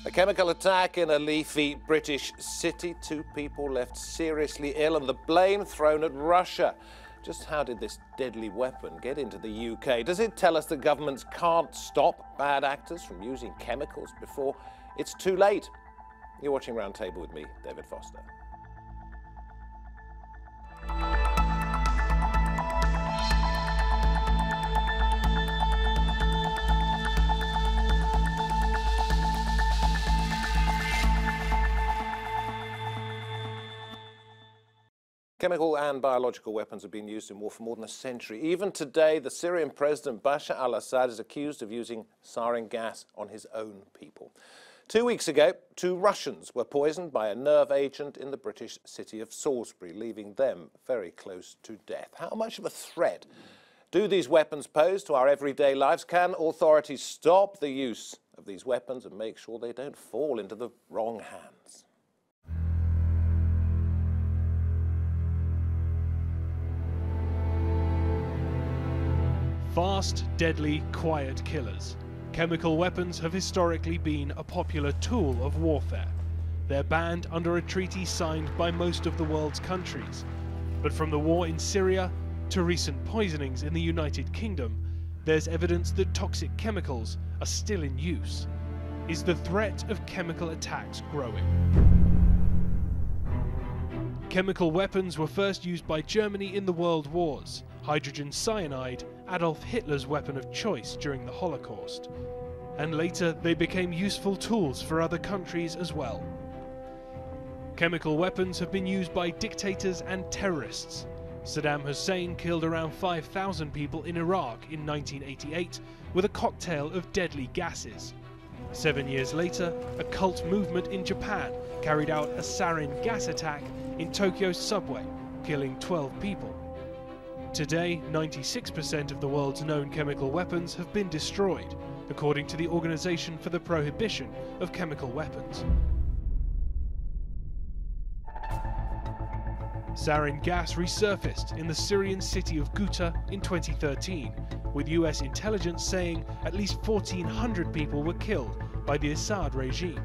A chemical attack in a leafy British city. 2 people left seriously ill and the blame thrown at Russia. Just how did this deadly weapon get into the UK? Does it tell us that governments can't stop bad actors from using chemicals before it's too late? You're watching Roundtable with me, David Foster. Chemical and biological weapons have been used in war for more than a century. Even today, the Syrian president Bashar al-Assad is accused of using sarin gas on his own people. 2 weeks ago, 2 Russians were poisoned by a nerve agent in the British city of Salisbury, leaving them very close to death. How much of a threat do these weapons pose to our everyday lives? Can authorities stop the use of these weapons and make sure they don't fall into the wrong hands? Fast, deadly, quiet killers. Chemical weapons have historically been a popular tool of warfare. They're banned under a treaty signed by most of the world's countries. But from the war in Syria to recent poisonings in the United Kingdom, there's evidence that toxic chemicals are still in use. Is the threat of chemical attacks growing? Chemical weapons were first used by Germany in the World Wars. Hydrogen cyanide, Adolf Hitler's weapon of choice during the Holocaust. And later they became useful tools for other countries as well. Chemical weapons have been used by dictators and terrorists. Saddam Hussein killed around 5,000 people in Iraq in 1988 with a cocktail of deadly gases. 7 years later, a cult movement in Japan carried out a sarin gas attack in Tokyo's subway, killing 12 people. Today, 96% of the world's known chemical weapons have been destroyed, according to the Organization for the Prohibition of Chemical Weapons. Sarin gas resurfaced in the Syrian city of Ghouta in 2013, with US intelligence saying at least 1,400 people were killed by the Assad regime.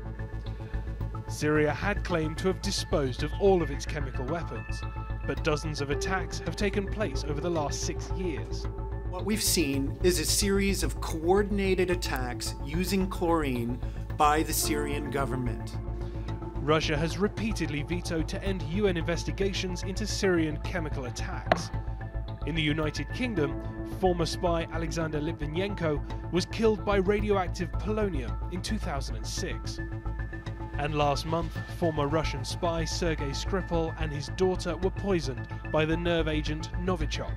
Syria had claimed to have disposed of all of its chemical weapons, but dozens of attacks have taken place over the last 6 years. What we've seen is a series of coordinated attacks using chlorine by the Syrian government. Russia has repeatedly vetoed to end UN investigations into Syrian chemical attacks. In the United Kingdom, former spy Alexander Litvinenko was killed by radioactive polonium in 2006. And last month, former Russian spy Sergei Skripal and his daughter were poisoned by the nerve agent Novichok.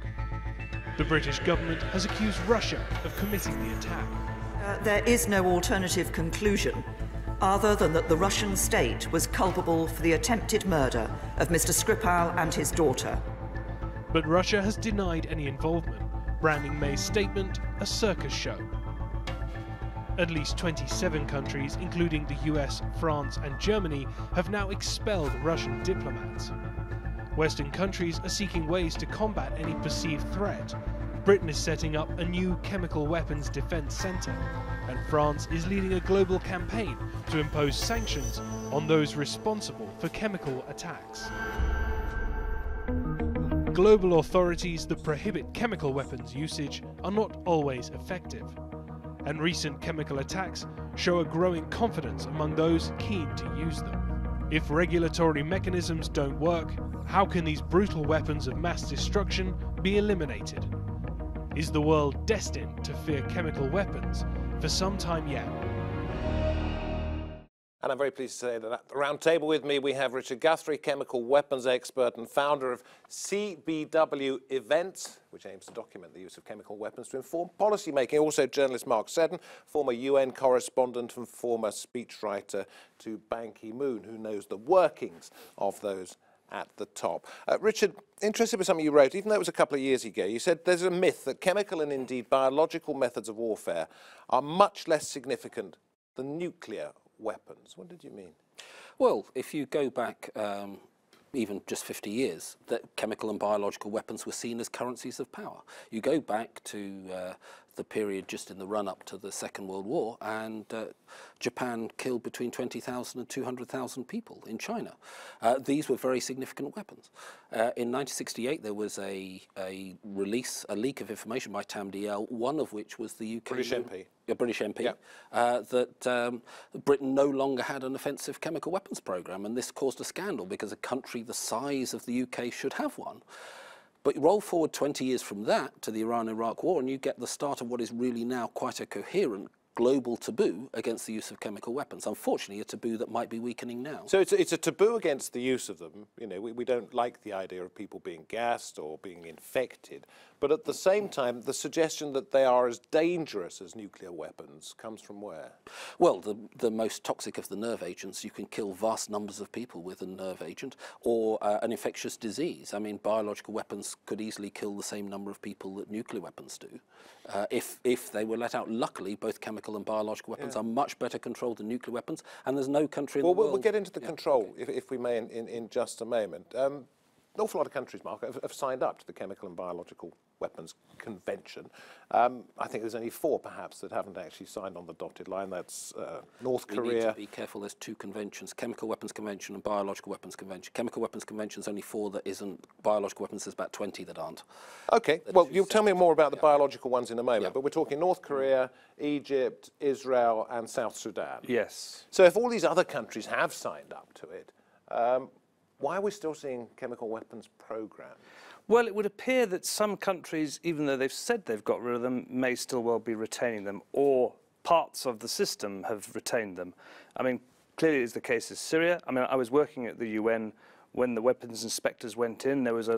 The British government has accused Russia of committing the attack. There is no alternative conclusion other than that the Russian state was culpable for the attempted murder of Mr. Skripal and his daughter. But Russia has denied any involvement, branding May's statement a circus show. At least 27 countries, including the US, France and Germany, have now expelled Russian diplomats. Western countries are seeking ways to combat any perceived threat. Britain is setting up a new chemical weapons defense center, and France is leading a global campaign to impose sanctions on those responsible for chemical attacks. Global authorities that prohibit chemical weapons usage are not always effective, and recent chemical attacks show a growing confidence among those keen to use them. If regulatory mechanisms don't work, how can these brutal weapons of mass destruction be eliminated? Is the world destined to fear chemical weapons for some time yet? And I'm very pleased to say that at the round table with me we have Richard Guthrie, chemical weapons expert and founder of CBW Events, which aims to document the use of chemical weapons to inform policy making. Also journalist Mark Seddon, former UN correspondent and former speechwriter to Ban Ki-moon, who knows the workings of those at the top. Richard, interested with something you wrote, even though it was a couple of years ago, you said there's a myth that chemical and indeed biological methods of warfare are much less significant than nuclear weapons. What did you mean? Well, if you go back even just 50 years, that chemical and biological weapons were seen as currencies of power. You go back to the period just in the run-up to the Second World War, and Japan killed between 20,000 and 200,000 people in China. These were very significant weapons. In 1968, there was a leak of information by Tam Dalyell, one of which was the UK... British MP. British MP, yeah. That Britain no longer had an offensive chemical weapons programme, and this caused a scandal because a country the size of the UK should have one. But roll forward 20 years from that to the Iran-Iraq war, and you get the start of what is really now quite a coherent global taboo against the use of chemical weapons. Unfortunately, a taboo that might be weakening now. So it's a taboo against the use of them. You know, we don't like the idea of people being gassed or being infected. But at the same time, the suggestion that they are as dangerous as nuclear weapons comes from where? Well, the most toxic of the nerve agents, you can kill vast numbers of people with a nerve agent, or an infectious disease. I mean, biological weapons could easily kill the same number of people that nuclear weapons do, if they were let out. Luckily, both chemical and biological weapons are much better controlled than nuclear weapons, and there's no country in the world... We'll get into the control, if we may, in just a moment. An awful lot of countries, Mark, have signed up to the Chemical and Biological Weapons Convention. I think there's only 4, perhaps, that haven't actually signed on the dotted line. That's North Korea. We need to be careful. There's 2 conventions, Chemical Weapons Convention and Biological Weapons Convention. Chemical Weapons Convention is only 4 that isn't. Biological weapons, there's about 20 that aren't. OK. Well, you'll tell me more about the biological ones in a moment, but we're talking North Korea, Egypt, Israel and South Sudan. Yes. So if all these other countries have signed up to it, why are we still seeing chemical weapons programs? Well, it would appear that some countries, even though they've said they've got rid of them, may still well be retaining them, or parts of the system have retained them. I mean, clearly it's the case of Syria. I mean, I was working at the UN when the weapons inspectors went in. There was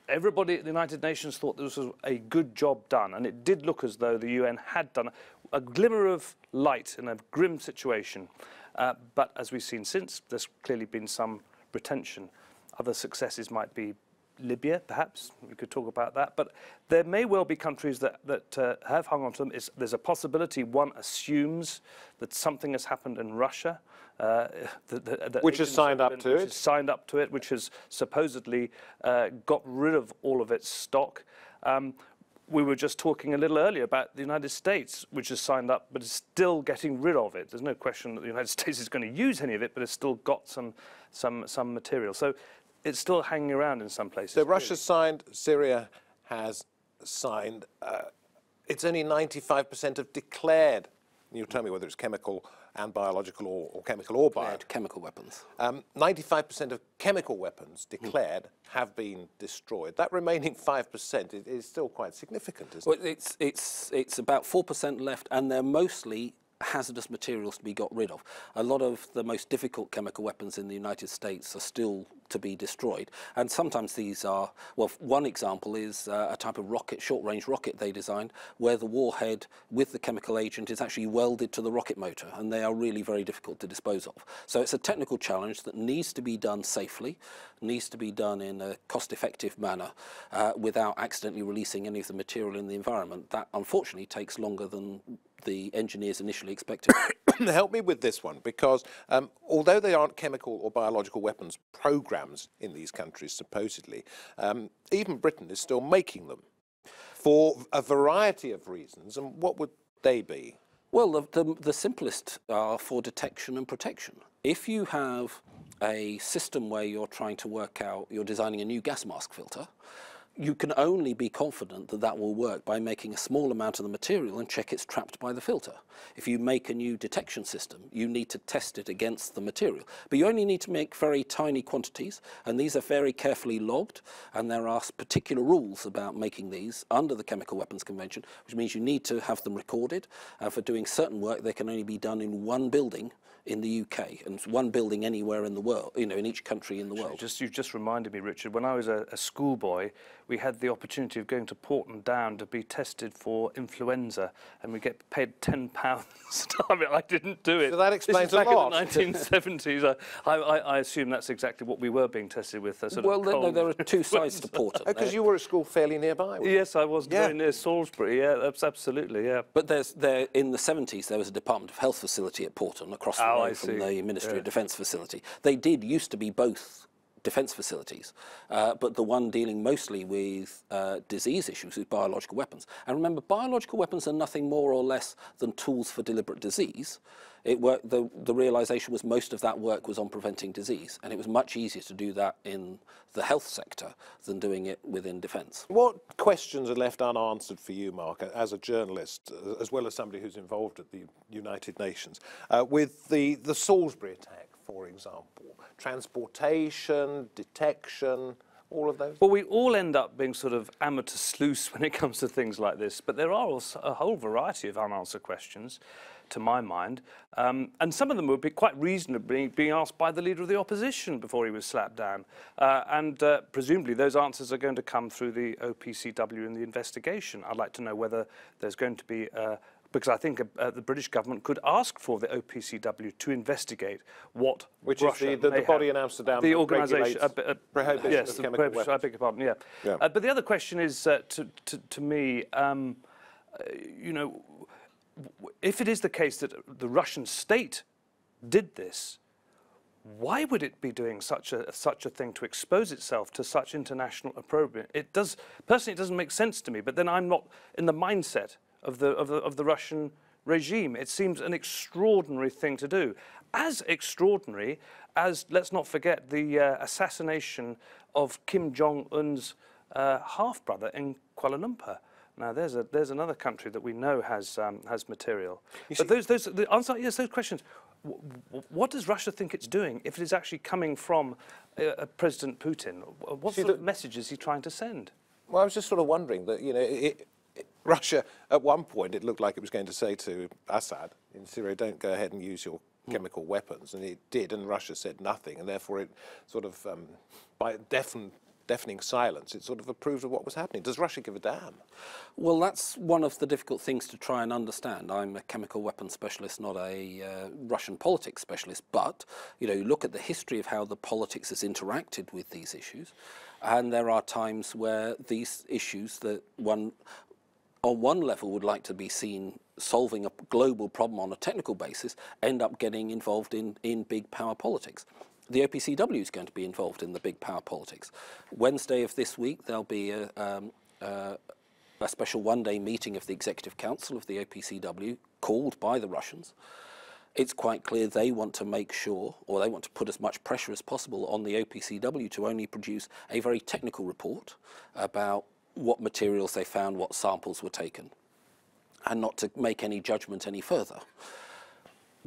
everybody at the United Nations thought this was a good job done, and it did look as though the UN had done a glimmer of light in a grim situation. But as we've seen since, there's clearly been some retention. Other successes might be Libya, perhaps. We could talk about that. But there may well be countries that have hung on to them. There's a possibility one assumes that something has happened in Russia. Which has signed up to it. Which has signed up to it, which has supposedly got rid of all of its stock. We were just talking a little earlier about the United States, which has signed up, but is still getting rid of it. There's no question that the United States is going to use any of it, but it's still got some material. So it's still hanging around in some places. So Russia's signed, Syria has signed. It's only 95% of declared. You tell me whether it's chemical and biological or chemical or biological. Chemical weapons. 95% of chemical weapons declared have been destroyed. That remaining 5% is still quite significant, isn't it? Well, it's about 4% left, and they're mostly hazardous materials to be got rid of. A lot of the most difficult chemical weapons in the United States are still to be destroyed, and sometimes these are, well, one example is a type of rocket, short-range rocket they designed, where the warhead with the chemical agent is actually welded to the rocket motor, and they are really very difficult to dispose of. So it's a technical challenge that needs to be done safely, needs to be done in a cost-effective manner without accidentally releasing any of the material in the environment. That unfortunately takes longer than the engineers initially expected. Help me with this one, because although they aren't chemical or biological weapons programs in these countries, supposedly, even Britain is still making them for a variety of reasons. And what would they be? Well, the simplest are for detection and protection. If you have a system where you're trying to work out, you're designing a new gas mask filter, you can only be confident that that will work by making a small amount of the material and check it's trapped by the filter. If you make a new detection system, you need to test it against the material. But you only need to make very tiny quantities, and these are very carefully logged, and there are particular rules about making these under the Chemical Weapons Convention, which means you need to have them recorded, and for doing certain work, they can only be done in one building in the UK, and one building anywhere in the world, you know, in each country in the world. You've just reminded me, Richard, when I was a schoolboy, we had the opportunity of going to Portland Down to be tested for influenza, and we get paid £10. I mean, I didn't do it. So that explains a lot. Back in the 1970s, I assume that's exactly what we were being tested with. Well, no, there are 2 sides to Portland. Because you were at school fairly nearby. Yes, I was very near Salisbury. Yeah, that's absolutely, yeah. But in the 70s, there was a Department of Health facility at Portland across the road from the Ministry of Defence facility. They used to be both defence facilities, but the one dealing mostly with disease issues with biological weapons. And remember, biological weapons are nothing more or less than tools for deliberate disease. The realisation was most of that work was on preventing disease, and it was much easier to do that in the health sector than doing it within defence. What questions are left unanswered for you, Mark, as a journalist, as well as somebody who's involved at the United Nations, with the Salisbury attack, for example? Transportation, detection, all of those? Well, we all end up being sort of amateur sleuths when it comes to things like this, but there are also a whole variety of unanswered questions, to my mind, and some of them would be quite reasonably being asked by the leader of the opposition before he was slapped down, and presumably those answers are going to come through the OPCW in the investigation. I'd like to know whether there's going to be because I think the British government could ask for the OPCW to investigate what Which Russia is the body in Amsterdam the that organisation, prohibition yes, of chemical weapons. I beg your pardon, yeah. But the other question is, to me, you know, if it is the case that the Russian state did this, why would it be doing such a thing to expose itself to such international opprobrium? Personally, it doesn't make sense to me. But then I'm not in the mindset of the Russian regime. It seems an extraordinary thing to do, as extraordinary as, let's not forget, the assassination of Kim Jong-un's half-brother in Kuala Lumpur. Now, there's another country that we know has material. But the answer, yes, those questions. What does Russia think it's doing if it is actually coming from President Putin? What sort of message is he trying to send? Well, I was just sort of wondering that, you know, Russia, at one point, it looked like it was going to say to Assad in Syria, don't go ahead and use your chemical weapons, and it did, and Russia said nothing, and therefore it sort of, by deafening silence, it sort of approved of what was happening. Does Russia give a damn? Well, that's one of the difficult things to try and understand. I'm a chemical weapons specialist, not a Russian politics specialist, but, you know, you look at the history of how the politics has interacted with these issues, and there are times where these issues that one, on one level, would like to be seen solving a global problem on a technical basis, end up getting involved in big power politics. The OPCW is going to be involved in the big power politics. Wednesday of this week, there'll be a special one-day meeting of the Executive Council of the OPCW, called by the Russians. It's quite clear they want to make sure, or they want to put as much pressure as possible on the OPCW to only produce a very technical report about what materials they found, what samples were taken, and not to make any judgment any further.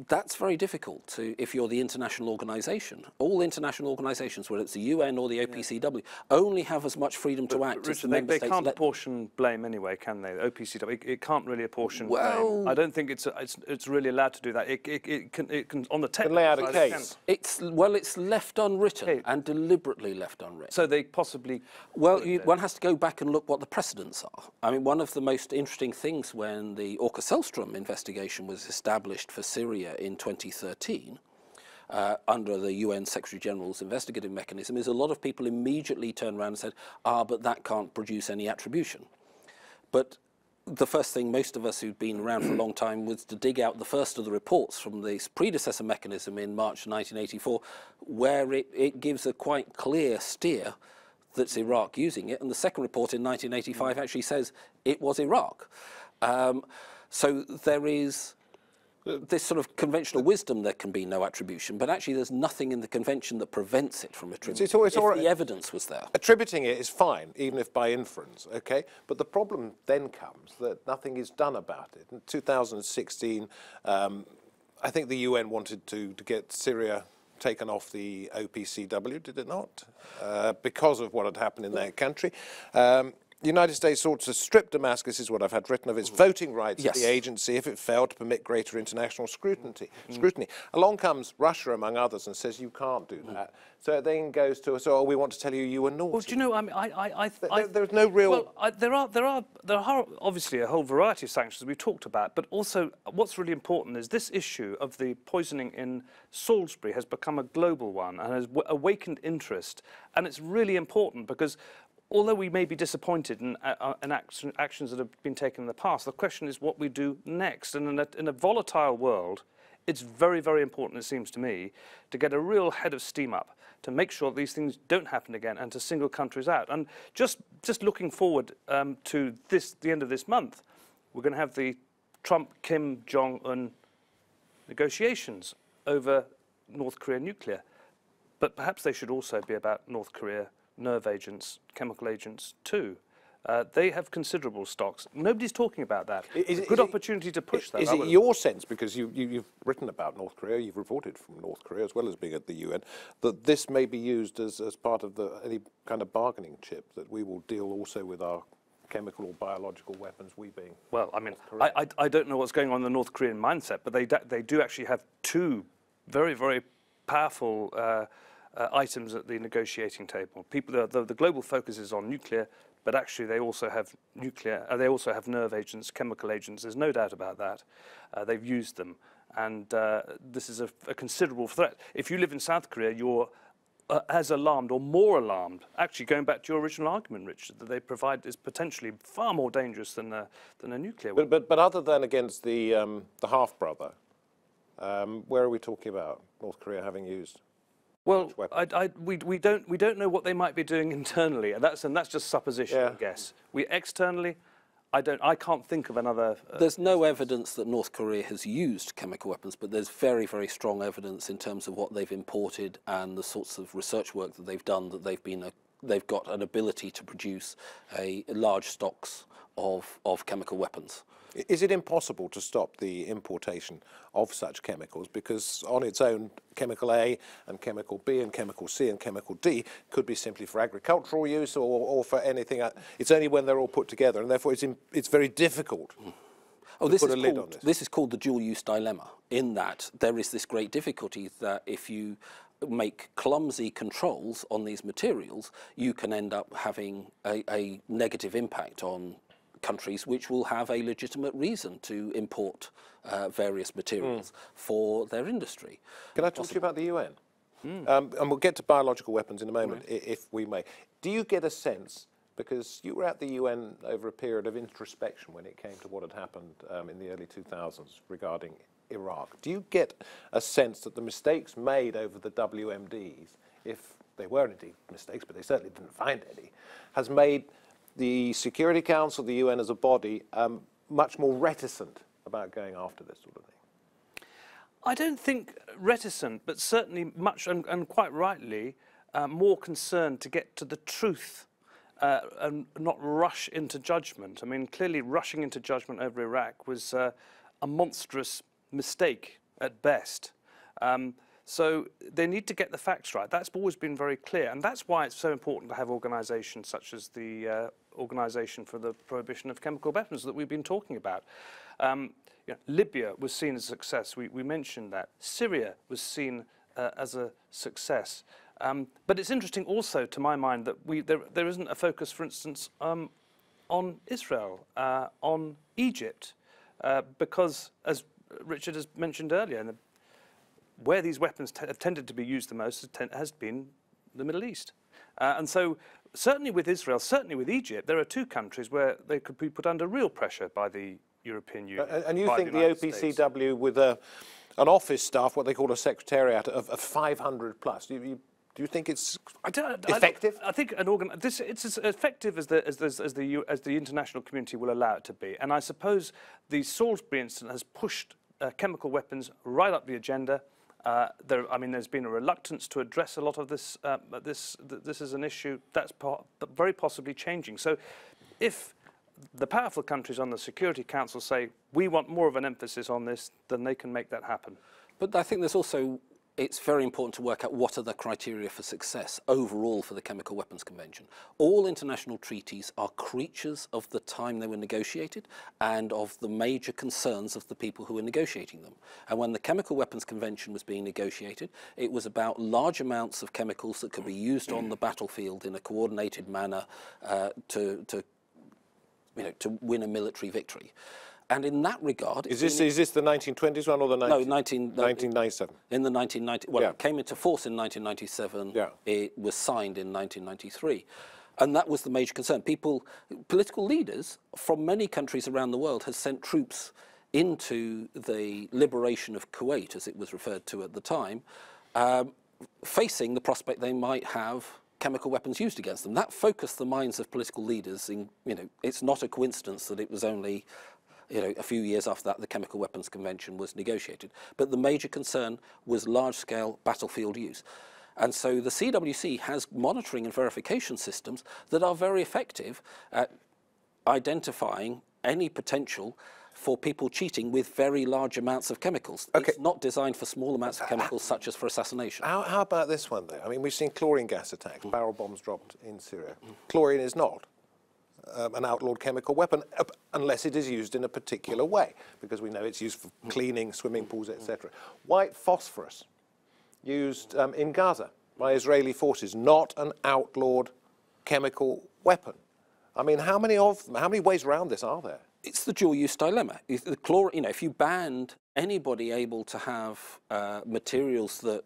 That's very difficult to, if you're the international organisation. All international organisations, whether it's the UN or the OPCW, only have as much freedom to act as the member states. They can't apportion blame anyway, can they? The OPCW, it can't really apportion blame. I don't think it's really allowed to do that. It can on the technical lay out a side, case. It's left unwritten and deliberately left unwritten. So they possibly. Well, one has to go back and look what the precedents are. I mean, one of the most interesting things when the Orca-Sellström investigation was established for Syria in 2013, under the UN Secretary-General's investigative mechanism, is a lot of people immediately turned around and said, but that can't produce any attribution. But the first thing most of us who'd been around for a long time was to dig out the first of the reports from this predecessor mechanism in March 1984, where it gives a quite clear steer that's Iraq using it, and the second report in 1985 actually says it was Iraq. So there is this sort of conventional wisdom there can be no attribution, but actually there's nothing in the convention that prevents it from attributing if the evidence was there. Attributing it is fine, even if by inference, okay? But the problem then comes that nothing is done about it. In 2016, I think the UN wanted to get Syria taken off the OPCW, did it not? Because of what had happened in their country. The United States sought to strip Damascus, is what I've had written, of its voting rights at the agency if it failed to permit greater international scrutiny. Along comes Russia, among others, and says you can't do that. So it then goes to, we want to tell you you were naughty. Well, do you know, I mean, there's no real... Well, there are obviously a whole variety of sanctions we talked about, but also what's really important is this issue of the poisoning in Salisbury has become a global one and has awakened interest, and it's really important because although we may be disappointed in actions that have been taken in the past, the question is what we do next. And in a volatile world, It's very, very important, it seems to me, to get a real head of steam up, to make sure these things don't happen again and to single countries out. And just looking forward to the end of this month, we're going to have the Trump-Kim Jong-un negotiations over North Korea nuclear. But perhaps they should also be about North Korea nerve agents, chemical agents too. They have considerable stocks. Nobody's talking about that. It's a good opportunity to push that. Is it your sense, because you've written about North Korea, you've reported from North Korea as well as being at the UN, that this may be used as part of any kind of bargaining chip, that we will deal also with our chemical or biological weapons, we being... Well, I mean, I don't know what's going on in the North Korean mindset, but they do actually have two very, very powerful items at the negotiating table. The global focus is on nuclear, but actually they also have nuclear, they also have nerve agents, chemical agents, there's no doubt about that. They've used them, and this is a considerable threat. If you live in South Korea, you're as alarmed or more alarmed, actually going back to your original argument, Richard, that they provide is potentially far more dangerous than a nuclear weapon. But other than against the half-brother, where are we talking about North Korea having used? Well, we don't know what they might be doing internally, and that's just supposition, I guess. Externally, I can't think of another. There's no evidence that North Korea has used chemical weapons, but there's very, very strong evidence in terms of what they've imported and the sorts of research work that they've done, that they've got an ability to produce large stocks of chemical weapons. Is it impossible to stop the importation of such chemicals? Because on its own, chemical A and chemical B and chemical C and chemical D could be simply for agricultural use or for anything. It's only when they're all put together, and therefore it's very difficult to put a lid on this. This is called the dual-use dilemma, in that there is this great difficulty that if you make clumsy controls on these materials, you can end up having a negative impact on countries which will have a legitimate reason to import various materials for their industry. Can I talk to you about the UN? And we'll get to biological weapons in a moment, if we may. Do you get a sense, because you were at the UN over a period of introspection when it came to what had happened in the early 2000s regarding Iraq, do you get a sense that the mistakes made over the WMDs, if they were indeed mistakes, but they certainly didn't find any, has made the Security Council, the UN as a body, much more reticent about going after this sort of thing? I don't think reticent, but certainly much, and quite rightly, more concerned to get to the truth and not rush into judgment. I mean, clearly rushing into judgment over Iraq was a monstrous mistake at best. So they need to get the facts right. That's always been very clear, and that's why it's so important to have organisations such as the Organisation for the Prohibition of Chemical Weapons that we've been talking about. Libya was seen as a success. We mentioned that. Syria was seen as a success. But it's interesting also, to my mind, that there isn't a focus, for instance, on Israel, on Egypt, because, as Richard has mentioned earlier, where these weapons have tended to be used the most has been the Middle East. And so certainly with Israel, certainly with Egypt, there are two countries where they could be put under real pressure by the European Union. And you think the OPCW with an office staff, what they call a secretariat of 500 plus, do you think it's effective? I think it's as effective as the international community will allow it to be. And I suppose the Salisbury incident has pushed chemical weapons right up the agenda. There's been a reluctance to address a lot of this. This is an issue that's very possibly changing. So, if the powerful countries on the Security Council say we want more of an emphasis on this, then they can make that happen. But I think it's very important to work out what are the criteria for success overall for the Chemical Weapons Convention. All international treaties are creatures of the time they were negotiated and of the major concerns of the people who were negotiating them. And when the Chemical Weapons Convention was being negotiated, it was about large amounts of chemicals that could be used on the battlefield in a coordinated manner to win a military victory. And in that regard... Is this the 1920s one or the 1997? In the 1990... Well, yeah. It came into force in 1997. Yeah. It was signed in 1993. And that was the major concern. Political leaders from many countries around the world have sent troops into the liberation of Kuwait, as it was referred to at the time, facing the prospect they might have chemical weapons used against them. That focused the minds of political leaders. It's not a coincidence that it was only a few years after that the Chemical Weapons Convention was negotiated. But the major concern was large-scale battlefield use. And so the CWC has monitoring and verification systems that are very effective at identifying any potential for people cheating with very large amounts of chemicals. Okay. It's not designed for small amounts of chemicals such as for assassination. How about this one, though? I mean, we've seen chlorine gas attacks, barrel bombs dropped in Syria. Chlorine is not an outlawed chemical weapon unless it is used in a particular way, because we know it's used for cleaning swimming pools, etc. White phosphorus, used in Gaza by Israeli forces, not an outlawed chemical weapon. I mean, how many ways around this are there? It's the dual-use dilemma. If you banned anybody able to have materials that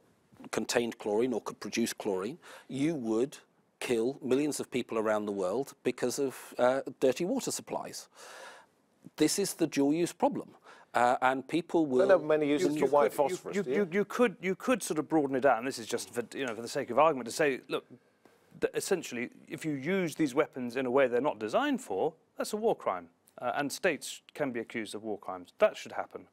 contained chlorine or could produce chlorine, you would kill millions of people around the world because of dirty water supplies. This is the dual-use problem. And people will... There are many uses for white phosphorus. You could sort of broaden it out, and this is just for the sake of argument, to say, look, essentially, if you use these weapons in a way they're not designed for, that's a war crime. And states can be accused of war crimes. That should happen.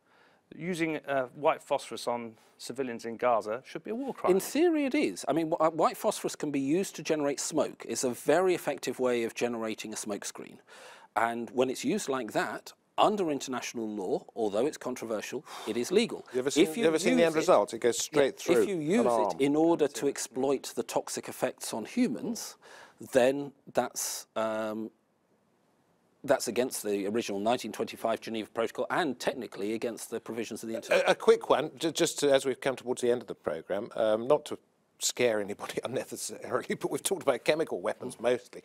Using white phosphorus on civilians in Gaza should be a war crime. In theory, it is. I mean, white phosphorus can be used to generate smoke. It's a very effective way of generating a smoke screen. And when it's used like that, under international law, although it's controversial, it is legal. You ever seen the end result? It goes straight through. If you use it in order to exploit the toxic effects on humans, then that's against the original 1925 Geneva Protocol and technically against the provisions of the Internet. A quick one, as we've come towards the end of the programme, not to scare anybody unnecessarily, but we've talked about chemical weapons mostly.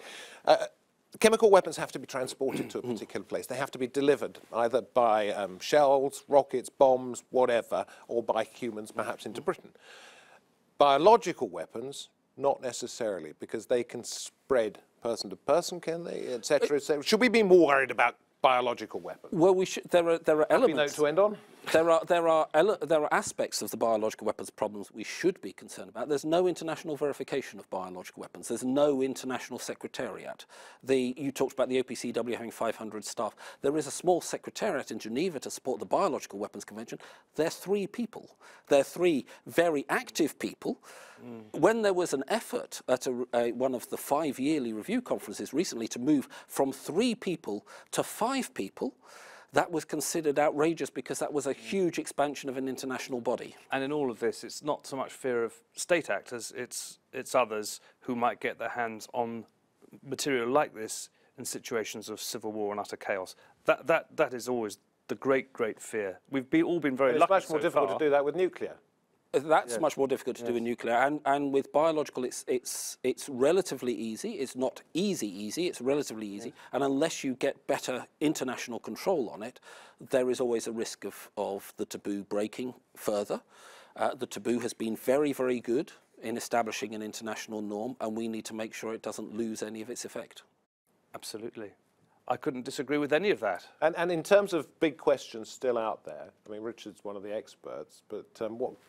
Chemical weapons have to be transported to a particular place. They have to be delivered either by shells, rockets, bombs, whatever, or by humans perhaps into Britain. Biological weapons, not necessarily, because they can spread person to person, can they, etc., etc. Should we be more worried about biological weapons? Well, there are elements. Happy note to end on. There are aspects of the biological weapons problems we should be concerned about. There's no international verification of biological weapons. There's no international secretariat. You talked about the OPCW having 500 staff. There is a small secretariat in Geneva to support the Biological Weapons Convention. They're 3 people. They're 3 very active people. When there was an effort at one of the 5 yearly review conferences recently to move from 3 people to 5 people, that was considered outrageous because that was a huge expansion of an international body. And in all of this, it's not so much fear of state actors, it's others who might get their hands on material like this in situations of civil war and utter chaos. That is always the great, great fear. We've all been very lucky. It's much more difficult to do that with nuclear. That's much more difficult to do in nuclear, and with biological, it's relatively easy. It's not easy. It's relatively easy, and unless you get better international control on it, there is always a risk of the taboo breaking further. The taboo has been very, very good in establishing an international norm, and we need to make sure it doesn't lose any of its effect. Absolutely. I couldn't disagree with any of that. And in terms of big questions still out there, I mean, Richard's one of the experts, but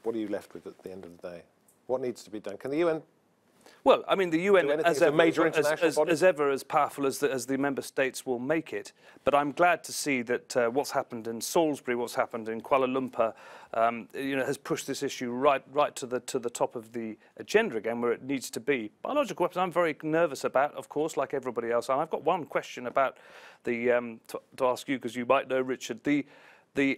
what are you left with at the end of the day? What needs to be done? Can the UN... Well, I mean, the UN, as ever, as powerful as the member states will make it. But I'm glad to see that what's happened in Salisbury, what's happened in Kuala Lumpur, has pushed this issue right to the top of the agenda again, where it needs to be. Biological weapons, I'm very nervous about, of course, like everybody else. And I've got one question about to ask you, because you might know, Richard. The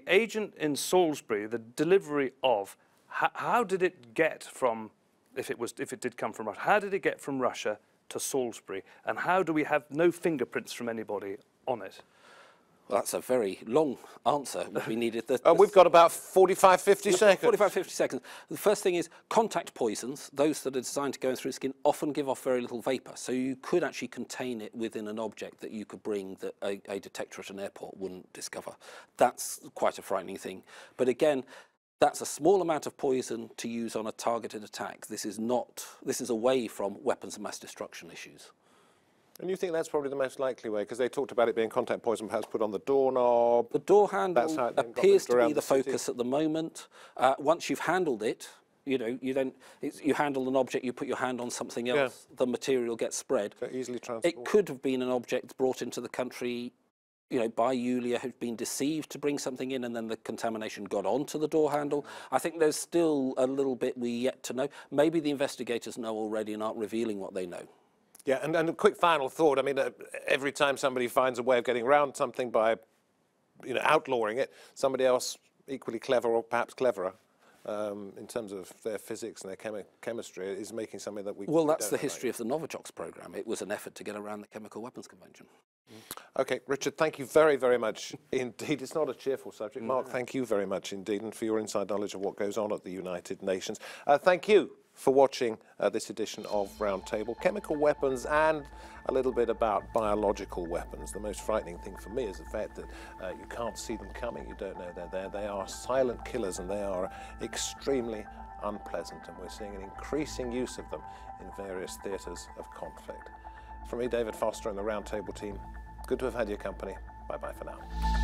agent in Salisbury, the delivery of, how did it get from? If it did come from Russia, how did it get from Russia to Salisbury, and how do we have no fingerprints from anybody on it? Well, that's a very long answer. We needed we've got about 45, 50 seconds. 45, 50 seconds. The first thing is contact poisons. Those that are designed to go in through the skin often give off very little vapour, so you could actually contain it within an object that you could bring that a detector at an airport wouldn't discover. That's quite a frightening thing. But again, that's a small amount of poison to use on a targeted attack. This is away from weapons of mass destruction issues. And you think that's probably the most likely way? Because they talked about it being contact poison perhaps put on the doorknob. The door handle That's how it then got appears moved to around be the city. focus at the moment. Once you've handled it, you know, you handle an object, you put your hand on something else, the material gets spread. So easily transported. It could have been an object brought into the country, you know, by Yulia, who'd been deceived to bring something in, and then the contamination got onto the door handle. I think there's still a little bit we yet to know. Maybe the investigators know already and aren't revealing what they know. Yeah, and a quick final thought. I mean, every time somebody finds a way of getting around something by, you know, outlawing it, somebody else equally clever or perhaps cleverer in terms of their physics and their chemistry is making something that we Well, we that's don't the know history of the Novichok's program. It was an effort to get around the Chemical Weapons Convention. Okay, Richard, thank you very, very much indeed. It's not a cheerful subject. Mark, thank you very much indeed, and for your inside knowledge of what goes on at the United Nations. Thank you for watching this edition of Roundtable. Chemical weapons and a little bit about biological weapons. The most frightening thing for me is the fact that you can't see them coming. You don't know they're there. They are silent killers, and they are extremely unpleasant, and we're seeing an increasing use of them in various theatres of conflict. From me, David Foster, and the Roundtable team, good to have had your company. Bye-bye for now.